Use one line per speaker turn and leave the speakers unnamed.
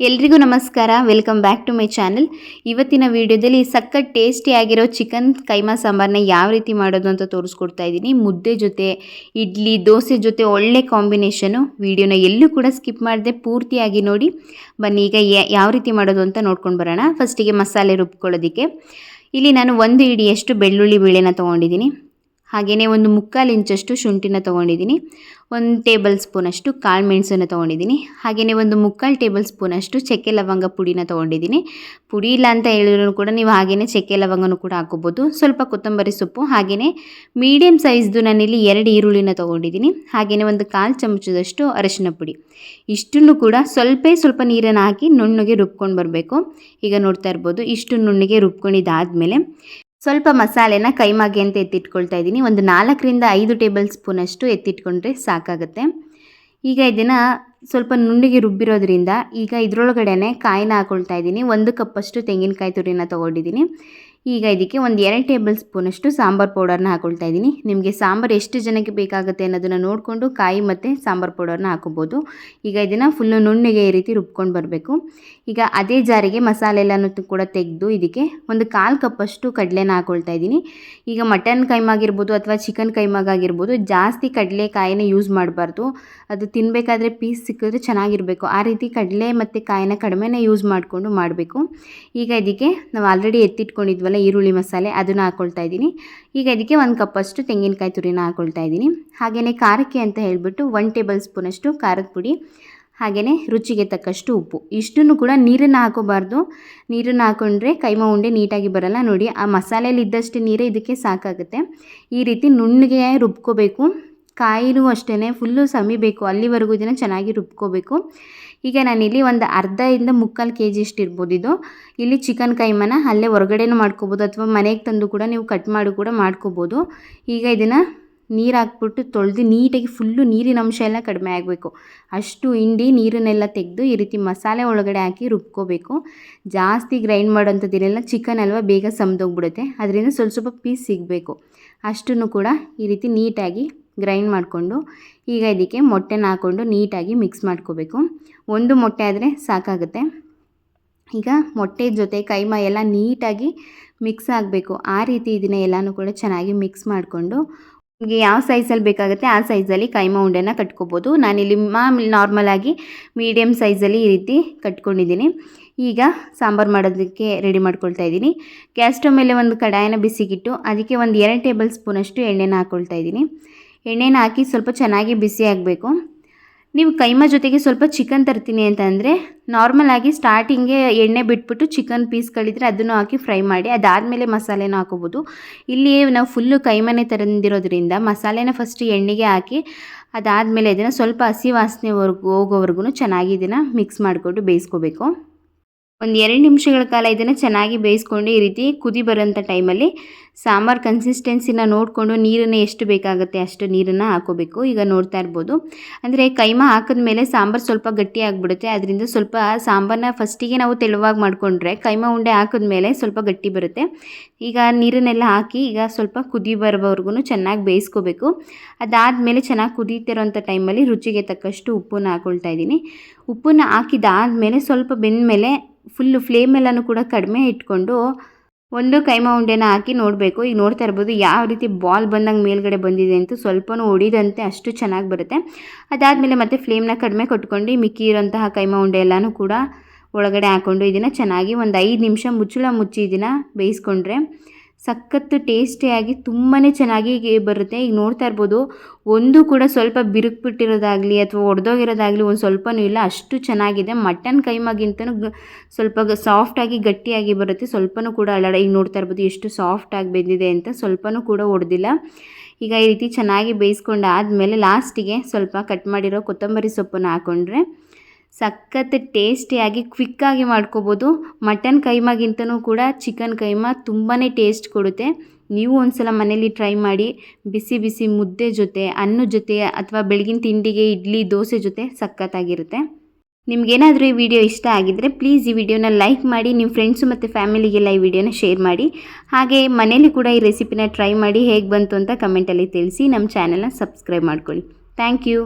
ಎಲ್ರಿಗೂ ನಮಸ್ಕಾರ. Welcome back to my channel. ಇವತ್ತಿನ ವಿಡಿಯೋದಲ್ಲಿ ಸಖತ್ ಟೇಸ್ಟಿಯಾಗಿರೋ ಚಿಕನ್ ಕೈಮಾ ಸಾಂಬಾರನ್ನ ಯಾವ ರೀತಿ ಮಾಡೋದು ಅಂತ ತೋರಿಸ್ಕೊಡ್ತಾ ಇದ್ದೀನಿ. ಮುದ್ದೆ ಜೊತೆ, ಇಡ್ಲಿ, ದೋಸೆ ಜೊತೆ ಒಳ್ಳೆ ಕಾಂಬಿನೇಷನು. ವಿಡಿಯೋನ ಎಲ್ಲೂ ಕೂಡ ಸ್ಕಿಪ್ ಮಾಡದೆ ಪೂರ್ತಿಯಾಗಿ ನೋಡಿ. ಬನ್ನಿ ಈಗ ಯಾವ ರೀತಿ ಮಾಡೋದು ಅಂತ ನೋಡ್ಕೊಂಡು ಬರೋಣ. ಫಸ್ಟಿಗೆ ಮಸಾಲೆ ರುಬ್ಕೊಳ್ಳೋದಕ್ಕೆ ಇಲ್ಲಿ ನಾನು 1 ಹಿಡಿಯಷ್ಟು ಬೆಳ್ಳುಳ್ಳಿ ಬೇಳೆನ ತೊಗೊಂಡಿದ್ದೀನಿ. ಹಾಗೆಯೇ 1/4 ಇಂಚಷ್ಟು ಶುಂಠಿನ ತೊಗೊಂಡಿದ್ದೀನಿ. 1 ಟೇಬಲ್ ಸ್ಪೂನಷ್ಟು ಕಾಳು ಮೆಣಸನ್ನು ತೊಗೊಂಡಿದ್ದೀನಿ. ಹಾಗೆಯೇ 1/4 ಟೇಬಲ್ ಸ್ಪೂನಷ್ಟು ಚಕ್ಕೆ ಲವಂಗ ಪುಡಿನ ತೊಗೊಂಡಿದ್ದೀನಿ. ಪುಡಿ ಇಲ್ಲ ಅಂತ ಹೇಳಿದ್ರು ಕೂಡ ನೀವು ಹಾಗೆಯೇ ಚಕ್ಕೆ ಲವಂಗನೂ ಕೂಡ ಹಾಕೋಬೋದು. ಸ್ವಲ್ಪ ಕೊತ್ತಂಬರಿ ಸೊಪ್ಪು, ಹಾಗೆಯೇ ಮೀಡಿಯಮ್ ಸೈಜ್ದು ನಾನಿಲ್ಲಿ 2 ಈರುಳ್ಳಿನ ತೊಗೊಂಡಿದ್ದೀನಿ. ಹಾಗೆಯೇ 1/4 ಚಮಚದಷ್ಟು ಅರಿಶಿನ ಪುಡಿ. ಇಷ್ಟನ್ನು ಕೂಡ ಸ್ವಲ್ಪ ನೀರನ್ನು ಹಾಕಿ ನುಣ್ಣಗೆ ರುಬ್ಕೊಂಡು ಬರಬೇಕು. ಈಗ ನೋಡ್ತಾ ಇರ್ಬೋದು, ಇಷ್ಟು ನುಣ್ಣಗೆ ರುಬ್ಕೊಂಡಿದ್ದಾದಮೇಲೆ ಸ್ವಲ್ಪ ಮಸಾಲೆನ ಕೈಮಾಗೆ ಅಂತ ಎತ್ತಿಟ್ಕೊಳ್ತಾ ಇದ್ದೀನಿ. 4ರಿಂದ 5 ಟೇಬಲ್ ಸ್ಪೂನಷ್ಟು ಎತ್ತಿಟ್ಕೊಂಡ್ರೆ ಸಾಕಾಗುತ್ತೆ. ಈಗ ಇದನ್ನು ಸ್ವಲ್ಪ ನುಣ್ಣಗೆ ರುಬ್ಬಿರೋದ್ರಿಂದ ಈಗ ಇದರೊಳಗಡೆ ಕಾಯಿನ ಹಾಕ್ಕೊಳ್ತಾ ಇದ್ದೀನಿ. 1 ಕಪ್ಪಷ್ಟು ತೆಂಗಿನಕಾಯಿ ತುರಿನ ತೊಗೊಂಡಿದ್ದೀನಿ. ಈಗ ಇದಕ್ಕೆ 2 ಟೇಬಲ್ ಸ್ಪೂನಷ್ಟು ಸಾಂಬಾರು ಪೌಡರ್ನ ಹಾಕ್ಕೊಳ್ತಾ ಇದ್ದೀನಿ. ನಿಮಗೆ ಸಾಂಬಾರು ಎಷ್ಟು ಜನಕ್ಕೆ ಬೇಕಾಗುತ್ತೆ ಅನ್ನೋದನ್ನು ನೋಡಿಕೊಂಡು ಕಾಯಿ ಮತ್ತು ಸಾಂಬಾರು ಪೌಡರ್ನ ಹಾಕೋಬೋದು. ಈಗ ಇದನ್ನು ಫುಲ್ಲು ನುಣ್ಣಗೆ ಈ ರೀತಿ ರುಬ್ಕೊಂಡು ಬರಬೇಕು. ಈಗ ಅದೇ ಜಾರಿಗೆ ಮಸಾಲೆ ಎಲ್ಲನೂ ಕೂಡ ತೆಗೆದು ಇದಕ್ಕೆ 1/4 ಕಪ್ಪಷ್ಟು ಕಡಲೆನ ಹಾಕ್ಕೊಳ್ತಾ ಇದ್ದೀನಿ. ಈಗ ಮಟನ್ ಕೈಮಾಗಿರ್ಬೋದು ಅಥವಾ ಚಿಕನ್ ಕೈಮಾಗಿರ್ಬೋದು, ಜಾಸ್ತಿ ಕಡಲೆಕಾಯಿನ ಯೂಸ್ ಮಾಡಬಾರ್ದು. ಅದು ತಿನ್ನಬೇಕಾದ್ರೆ ಪೀಸ್ ಸಿಕ್ಕಿದ್ರೆ ಚೆನ್ನಾಗಿರಬೇಕು. ಆ ರೀತಿ ಕಡಲೆ ಮತ್ತು ಕಾಯಿನ ಕಡಿಮೆನೇ ಯೂಸ್ ಮಾಡಿಕೊಂಡು ಮಾಡಬೇಕು. ಈಗ ಇದಕ್ಕೆ ನಾವು ಆಲ್ರೆಡಿ ಎತ್ತಿಟ್ಕೊಂಡಿದ್ವಲ್ಲ ಈರುಳ್ಳಿ ಮಸಾಲೆ, ಅದನ್ನು ಹಾಕ್ಕೊಳ್ತಾ ಇದ್ದೀನಿ. ಈಗ ಇದಕ್ಕೆ 1 ಕಪ್ಪಷ್ಟು ತೆಂಗಿನಕಾಯಿ ತುರಿನ ಹಾಕ್ಕೊಳ್ತಾ ಇದ್ದೀನಿ. ಹಾಗೆಯೇ ಖಾರಕ್ಕೆ ಅಂತ ಹೇಳಿಬಿಟ್ಟು 1 ಟೇಬಲ್ ಸ್ಪೂನಷ್ಟು ಖಾರದ ಪುಡಿ, ಹಾಗೆಯೇ ರುಚಿಗೆ ತಕ್ಕಷ್ಟು ಉಪ್ಪು. ಇಷ್ಟನ್ನು ಕೂಡ ನೀರನ್ನು ಹಾಕೋಬಾರ್ದು. ನೀರನ್ನು ಹಾಕೊಂಡ್ರೆ ಕೈಮಾ ಉಂಡೆ ನೀಟಾಗಿ ಬರಲ್ಲ. ನೋಡಿ, ಆ ಮಸಾಲೆಯಲ್ಲಿ ಇದ್ದಷ್ಟು ನೀರೇ ಇದಕ್ಕೆ ಸಾಕಾಗುತ್ತೆ. ಈ ರೀತಿ ನುಣ್ಣಗೆ ರುಬ್ಕೋಬೇಕು. ಕಾಯಿನೂ ಅಷ್ಟೇ ಫುಲ್ಲು ಸಮಿಬೇಕು, ಅಲ್ಲಿವರೆಗೂ ಇದನ್ನು ಚೆನ್ನಾಗಿ ರುಬ್ಕೋಬೇಕು. ಈಗ ನಾನಿಲ್ಲಿ 1/2-3/4 kg ಇಷ್ಟು ಇರ್ಬೋದು. ಇದು ಇಲ್ಲಿ ಚಿಕನ್ ಕೈಮಾನ ಅಲ್ಲೇ ಹೊರಗಡೆನೂ ಮಾಡ್ಕೋಬೋದು ಅಥವಾ ಮನೆಗೆ ತಂದು ಕೂಡ ನೀವು ಕಟ್ ಮಾಡಿ ಕೂಡ ಮಾಡ್ಕೋಬೋದು. ಈಗ ಇದನ್ನು ನೀರು ಹಾಕ್ಬಿಟ್ಟು ತೊಳೆದು ನೀಟಾಗಿ ಫುಲ್ಲು ನೀರಿನ ಅಂಶ ಎಲ್ಲ ಕಡಿಮೆ ಆಗಬೇಕು. ಅಷ್ಟು ಹಿಂಡಿ ನೀರನ್ನೆಲ್ಲ ತೆಗೆದು ಈ ರೀತಿ ಮಸಾಲೆ ಒಳಗಡೆ ಹಾಕಿ ರುಬ್ಕೋಬೇಕು. ಜಾಸ್ತಿ ಗ್ರೈಂಡ್ ಮಾಡೋಂಥದ್ದಿರಲ್ಲ, ಚಿಕನ್ ಅಲ್ವಾ ಬೇಗ ಸಮದೋಗ್ಬಿಡುತ್ತೆ. ಅದರಿಂದ ಸ್ವಲ್ಪ ಪೀಸ್ ಸಿಗಬೇಕು. ಅಷ್ಟನ್ನು ಕೂಡ ಈ ರೀತಿ ನೀಟಾಗಿ ಗ್ರೈಂಡ್ ಮಾಡಿಕೊಂಡು ಈಗ ಇದಕ್ಕೆ ಮೊಟ್ಟೆನ ಹಾಕ್ಕೊಂಡು ನೀಟಾಗಿ ಮಿಕ್ಸ್ ಮಾಡ್ಕೋಬೇಕು. 1 ಮೊಟ್ಟೆ ಆದರೆ ಸಾಕಾಗುತ್ತೆ. ಈಗ ಮೊಟ್ಟೆ ಜೊತೆ ಕೈಮಾ ಎಲ್ಲ ನೀಟಾಗಿ ಮಿಕ್ಸ್ ಆಗಬೇಕು. ಆ ರೀತಿ ಇದನ್ನು ಎಲ್ಲನೂ ಕೂಡ ಚೆನ್ನಾಗಿ ಮಿಕ್ಸ್ ಮಾಡಿಕೊಂಡು ನಿಮಗೆ ಯಾವ ಸೈಜಲ್ಲಿ ಬೇಕಾಗುತ್ತೆ ಆ ಸೈಜಲ್ಲಿ ಕೈಮಾ ಉಂಡೆನ ಕಟ್ಕೋಬೋದು. ನಾನಿಲ್ಲಿ ನಾರ್ಮಲಾಗಿ ಮೀಡಿಯಮ್ ಸೈಜಲ್ಲಿ ಈ ರೀತಿ ಕಟ್ಕೊಂಡಿದ್ದೀನಿ. ಈಗ ಸಾಂಬಾರು ಮಾಡೋದಕ್ಕೆ ರೆಡಿ ಮಾಡ್ಕೊಳ್ತಾ ಇದ್ದೀನಿ. ಗ್ಯಾಸ್ ಸ್ಟವ್ ಮೇಲೆ ಒಂದು ಕಡಾಯಿನ ಬಿಸಿಗಿಟ್ಟು ಅದಕ್ಕೆ 2 ಟೇಬಲ್ ಸ್ಪೂನಷ್ಟು ಎಣ್ಣೆನ ಹಾಕ್ಕೊಳ್ತಾ ಇದ್ದೀನಿ. ಎಣ್ಣೆನ ಹಾಕಿ ಸ್ವಲ್ಪ ಚೆನ್ನಾಗಿ ಬಿಸಿ ಆಗಬೇಕು. ನೀವು ಕೈಮಾ ಜೊತೆಗೆ ಸ್ವಲ್ಪ ಚಿಕನ್ ತರ್ತೀನಿ ಅಂತಂದರೆ ನಾರ್ಮಲಾಗಿ ಸ್ಟಾರ್ಟಿಂಗೆ ಎಣ್ಣೆ ಬಿಟ್ಬಿಟ್ಟು ಚಿಕನ್ ಪೀಸ್ಗಳಿದ್ರೆ ಅದನ್ನು ಹಾಕಿ ಫ್ರೈ ಮಾಡಿ, ಅದಾದಮೇಲೆ ಮಸಾಲೆನ ಹಾಕೋಬೋದು. ಇಲ್ಲಿ ನಾವು ಫುಲ್ಲು ಕೈಮಾನೇ ತಂದಿರೋದ್ರಿಂದ ಮಸಾಲೆನ ಫಸ್ಟ್ ಎಣ್ಣೆಗೆ ಹಾಕಿ ಅದಾದಮೇಲೆ ಇದನ್ನು ಸ್ವಲ್ಪ ಹಸಿ ವಾಸನೆ ಹೋಗೋವರೆಗೂ ಚೆನ್ನಾಗಿ ಇದನ್ನು ಮಿಕ್ಸ್ ಮಾಡಿಕೊಂಡು ಬೇಯಿಸ್ಕೋಬೇಕು. 2 ನಿಮಿಷಗಳ ಕಾಲ ಇದನ್ನು ಚೆನ್ನಾಗಿ ಬೇಯಿಸ್ಕೊಂಡು ಈ ರೀತಿ ಕುದಿ ಬರೋಂಥ ಟೈಮಲ್ಲಿ ಸಾಂಬಾರು ಕನ್ಸಿಸ್ಟೆನ್ಸಿನ ನೋಡಿಕೊಂಡು ನೀರನ್ನು ಎಷ್ಟು ಬೇಕಾಗುತ್ತೆ ಅಷ್ಟು ನೀರನ್ನು ಹಾಕೋಬೇಕು. ಈಗ ನೋಡ್ತಾ ಇರ್ಬೋದು, ಅಂದರೆ ಕೈಮಾ ಹಾಕಿದ್ಮೇಲೆ ಸಾಂಬಾರು ಸ್ವಲ್ಪ ಗಟ್ಟಿ ಆಗಿಬಿಡುತ್ತೆ. ಅದರಿಂದ ಸ್ವಲ್ಪ ಸಾಂಬಾರನ್ನ ಫಸ್ಟಿಗೆ ನಾವು ತೆಳುವಾಗಿ ಮಾಡಿಕೊಂಡ್ರೆ ಕೈಮಾ ಉಂಡೆ ಹಾಕಿದ್ಮೇಲೆ ಸ್ವಲ್ಪ ಗಟ್ಟಿ ಬರುತ್ತೆ. ಈಗ ನೀರನ್ನೆಲ್ಲ ಹಾಕಿ ಈಗ ಸ್ವಲ್ಪ ಕುದಿ ಬರೋವರೆಗೂ ಚೆನ್ನಾಗಿ ಬೇಯಿಸ್ಕೋಬೇಕು. ಅದಾದಮೇಲೆ ಚೆನ್ನಾಗಿ ಕುದೀತಿರೋಂಥ ಟೈಮಲ್ಲಿ ರುಚಿಗೆ ತಕ್ಕಷ್ಟು ಉಪ್ಪನ್ನ ಹಾಕ್ಕೊಳ್ತಾ ಇದ್ದೀನಿ. ಉಪ್ಪನ್ನ ಹಾಕಿದಾದಮೇಲೆ ಸ್ವಲ್ಪ ಬೆಂದಮೇಲೆ ಫುಲ್ಲು ಫ್ಲೇಮೆಲ್ಲನೂ ಕೂಡ ಕಡಿಮೆ ಇಟ್ಕೊಂಡು 1 ಕೈಮಾ ಉಂಡೆನ ಹಾಕಿ ನೋಡಬೇಕು. ಈಗ ನೋಡ್ತಾ ಇರ್ಬೋದು ಯಾವ ರೀತಿ ಬಾಲ್ ಬಂದಂಗೆ ಮೇಲ್ಗಡೆ ಬಂದಿದೆ ಅಂತ, ಸ್ವಲ್ಪನೂ ಹೊಡಿದಂತೆ ಅಷ್ಟು ಚೆನ್ನಾಗಿ ಬರುತ್ತೆ. ಅದಾದಮೇಲೆ ಮತ್ತೆ ಫ್ಲೇಮ್ನ ಕಡಿಮೆ ಕೊಟ್ಕೊಂಡು ಮಿಕ್ಕಿ ಇರೋಂತಹ ಕೈಮಾ ಉಂಡೆ ಎಲ್ಲನೂ ಕೂಡ ಒಳಗಡೆ ಹಾಕ್ಕೊಂಡು ಇದನ್ನು ಚೆನ್ನಾಗಿ 5 ನಿಮಿಷ ಮುಚ್ಚಳ ಮುಚ್ಚಿ ಇದನ್ನು ಬೇಯಿಸ್ಕೊಂಡ್ರೆ ಸಖತ್ತು ಟೇಸ್ಟಿಯಾಗಿ ತುಂಬಾ ಚೆನ್ನಾಗಿ ಬರುತ್ತೆ. ಈಗ ನೋಡ್ತಾ ಇರ್ಬೋದು, ಒಂದು ಕೂಡ ಸ್ವಲ್ಪ ಬಿರುಕ್ಬಿಟ್ಟಿರೋದಾಗಲಿ ಅಥವಾ ಒಡೆದೋಗಿರೋದಾಗಲಿ ಒಂದು ಸ್ವಲ್ಪನೂ ಇಲ್ಲ, ಅಷ್ಟು ಚೆನ್ನಾಗಿದೆ. ಮಟನ್ ಕೈಮಾಗಿಂತನೂ ಸ್ವಲ್ಪ ಸಾಫ್ಟಾಗಿ ಗಟ್ಟಿಯಾಗಿ ಬರುತ್ತೆ, ಸ್ವಲ್ಪನೂ ಕೂಡ ಅಲ್ಲಾಡ. ಈಗ ನೋಡ್ತಾ ಇರ್ಬೋದು ಎಷ್ಟು ಸಾಫ್ಟಾಗಿ ಬೆಂದಿದೆ ಅಂತ, ಸ್ವಲ್ಪನೂ ಕೂಡ ಒಡೆದಿಲ್ಲ. ಈಗ ಈ ರೀತಿ ಚೆನ್ನಾಗಿ ಬೇಯಿಸ್ಕೊಂಡು ಆದಮೇಲೆ ಲಾಸ್ಟಿಗೆ ಸ್ವಲ್ಪ ಕಟ್ ಮಾಡಿರೋ ಕೊತ್ತಂಬರಿ ಸೊಪ್ಪನ್ನು ಹಾಕ್ಕೊಂಡ್ರೆ ಸಖತ್ ಟೇಸ್ಟಿಯಾಗಿ ಕ್ವಿಕ್ಕಾಗಿ ಮಾಡ್ಕೋಬೋದು. ಮಟನ್ ಕೈಮಾಗಿಂತನೂ ಕೂಡ ಚಿಕನ್ ಕೈಮಾ ತುಂಬಾ ಟೇಸ್ಟ್ ಕೊಡುತ್ತೆ. ನೀವು ಒಂದ್ಸಲ ಮನೇಲಿ ಟ್ರೈ ಮಾಡಿ. ಬಿಸಿ ಬಿಸಿ ಮುದ್ದೆ ಜೊತೆ, ಅನ್ನದ ಜೊತೆ ಅಥವಾ ಬೆಳಗಿನ ತಿಂಡಿಗೆ ಇಡ್ಲಿ ದೋಸೆ ಜೊತೆ ಸಖತ್ತಾಗಿರುತ್ತೆ. ನಿಮಗೇನಾದರೂ ಈ ವಿಡಿಯೋ ಇಷ್ಟ ಆಗಿದ್ದರೆ ಪ್ಲೀಸ್ ಈ ವಿಡಿಯೋನ ಲೈಕ್ ಮಾಡಿ, ನಿಮ್ಮ ಫ್ರೆಂಡ್ಸು ಮತ್ತು ಫ್ಯಾಮಿಲಿಗೆಲ್ಲ ಈ ವಿಡಿಯೋನ ಶೇರ್ ಮಾಡಿ. ಹಾಗೆ ಮನೇಲಿ ಕೂಡ ಈ ರೆಸಿಪಿನ ಟ್ರೈ ಮಾಡಿ ಹೇಗೆ ಬಂತು ಅಂತ ಕಮೆಂಟಲ್ಲಿ ತಿಳಿಸಿ. ನಮ್ಮ ಚಾನಲ್ನ ಸಬ್ಸ್ಕ್ರೈಬ್ ಮಾಡ್ಕೊಳ್ಳಿ. Thank you.